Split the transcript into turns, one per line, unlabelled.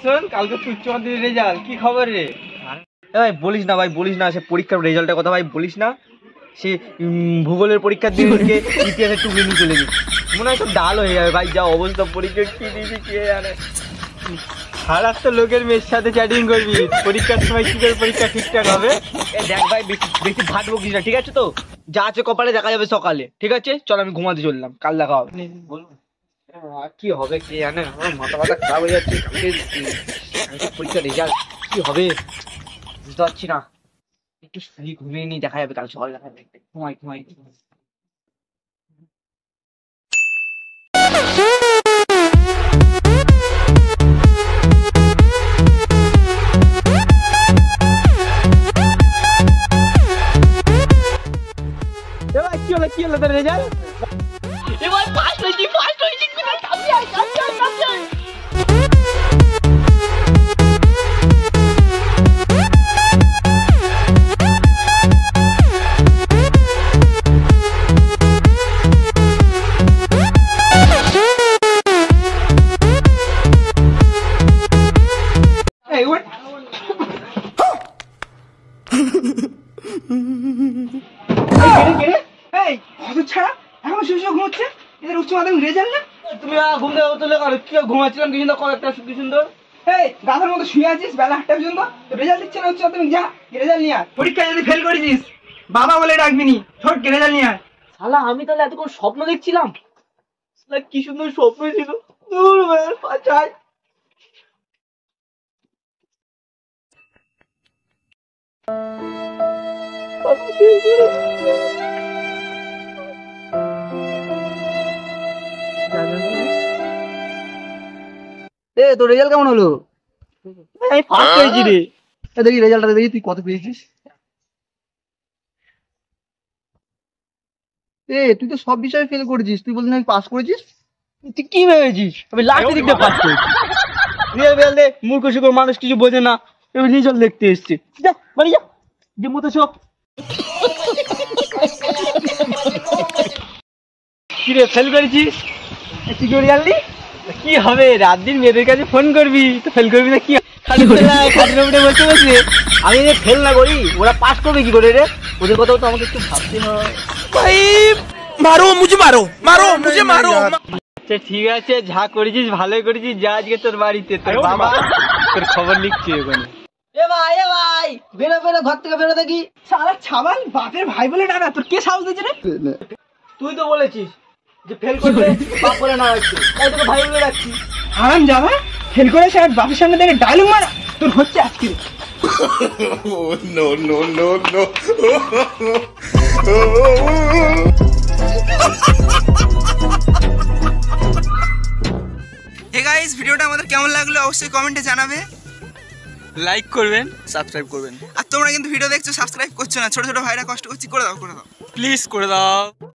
শোন কালকে তো উচ্চ মাধ্যমিক রেজাল্ট, কি খবর রে? ভাই বলিস না, ভাই বলিস না, সে পরীক্ষার রেজাল্টের কথা ভাই বলিস না। সে ভূগোলের পরীক্ষার দিনকে ইতিহাসের টুকরি নিয়ে চলে গেছে, মনে হয় সব ডাল হয়ে যাবে ভাই, যা অবস্থা পরীক্ষা কি দিয়েছি কে জানে। সারা তো লোকের মেয়ের সাথে চ্যাটিং করবি, পরীক্ষার সময় কি করে পরীক্ষা ঠিকঠাক হবে? দেখ ভাই বেশি বেশি ভাট বকিস না, ঠিক আছে? তো যা আছে কপালে দেখা যাবে সকালে, ঠিক আছে? চল আমি ঘুমাতে চললাম, কাল দেখা হবে। কি হবে কে জানে, আমার মাথা মাথা খারাপ হয়ে যাচ্ছে। পরীক্ষার রেজাল্ট কি হবে বুঝতে পারছি না, একটু শুয়ে ঘুমিয়ে নিয়ে দেখা যাবে, কাল সকালে দেখা যাবে। ঘুমাই ঘুমাই। কি হলো তোর রেজাল্ট? এবার ফার্স্ট হয়েছি। ঘুমাচ্ছিলাম কি সুন্দর, কয়েকটা কি সুন্দর। গাধার মতো শুয়ে আছিস বেলা 8টা পর্যন্ত, রেজাল্ট দিচ্ছে না উচ্চ মাধ্যমিক, যা রেজাল্ট নিয়ে আয়। পরীক্ষা যদি ফেল করেছিস বাবা বলে ডাকবি নি, ছোট রেজাল্ট নিয়ে আয়। শালা আমি তাহলে এতক্ষণ স্বপ্ন দেখছিলাম, কি সুন্দর স্বপ্ন ছিল। তোর রেজাল্ট কেমন হলো? আমি ফার্স্ট হয়েছি রে। দেখি রেজাল্টটা দেখি, তুই কত পেয়েছিস? তুই তো সব বিষয়ে ফেল করেছিস, তুই বলছিস আমি পাস করেছিস। তুই কি ভেবেছিস আমি লাস্টের দিকটা পাস করেছি? মূর্খ শুকর মানুষ কিছু বোঝে না, রেজাল্ট দেখতে এসছে। যা বাড়ি যা, যে মতো সব। কি রে ফেল করেছিস? কি করে জানলি? কি হবে, রাত দিন মেয়েদের কাছে ফোন করবি তো ফেল করবি না? কি বলতে বসে আমি যে ফেল না করি, ওরা পাস করবে কি করে রে? ওদের কথাও তো আমাকে একটু ভাবতে হয়। ভাই মারো মুঝে, মারো মারো মুঝে, মারো। আচ্ছা ঠিক আছে, যা করেছিস ভালোই করেছিস, যা আজকে তোর বাড়িতে তোর বাবা তোর খবর লিখছে ওখানে। এ ভাই বেরো বেরো, ঘর থেকে বেরো দেখি। শালা ছাবাল, বাপের ভাই বলে ডাকা, তোর কে সাহস দিয়েছে রে? তুই তো বলেছিস যে ফেল করলে বাপ বলে না রাখছি, তাই তোকে ভাই বলে রাখছি। হারাম যাবা, ফেল করে সে বাপের সামনে দেখে ডায়লগ মারা, তোর হচ্ছে আজকে। No no no no. Hey guys, ভিডিওটা আমাদের কেমন লাগলো অবশ্যই কমেন্টে জানাবে, লাইক করবেন, সাবস্ক্রাইব করবেন। আর তোমরা কিন্তু ভিডিও দেখছো সাবস্ক্রাইব করছো না, ছোট ছোট ভাইরা কষ্ট করছি, করে দাও প্লিজ করে দাও।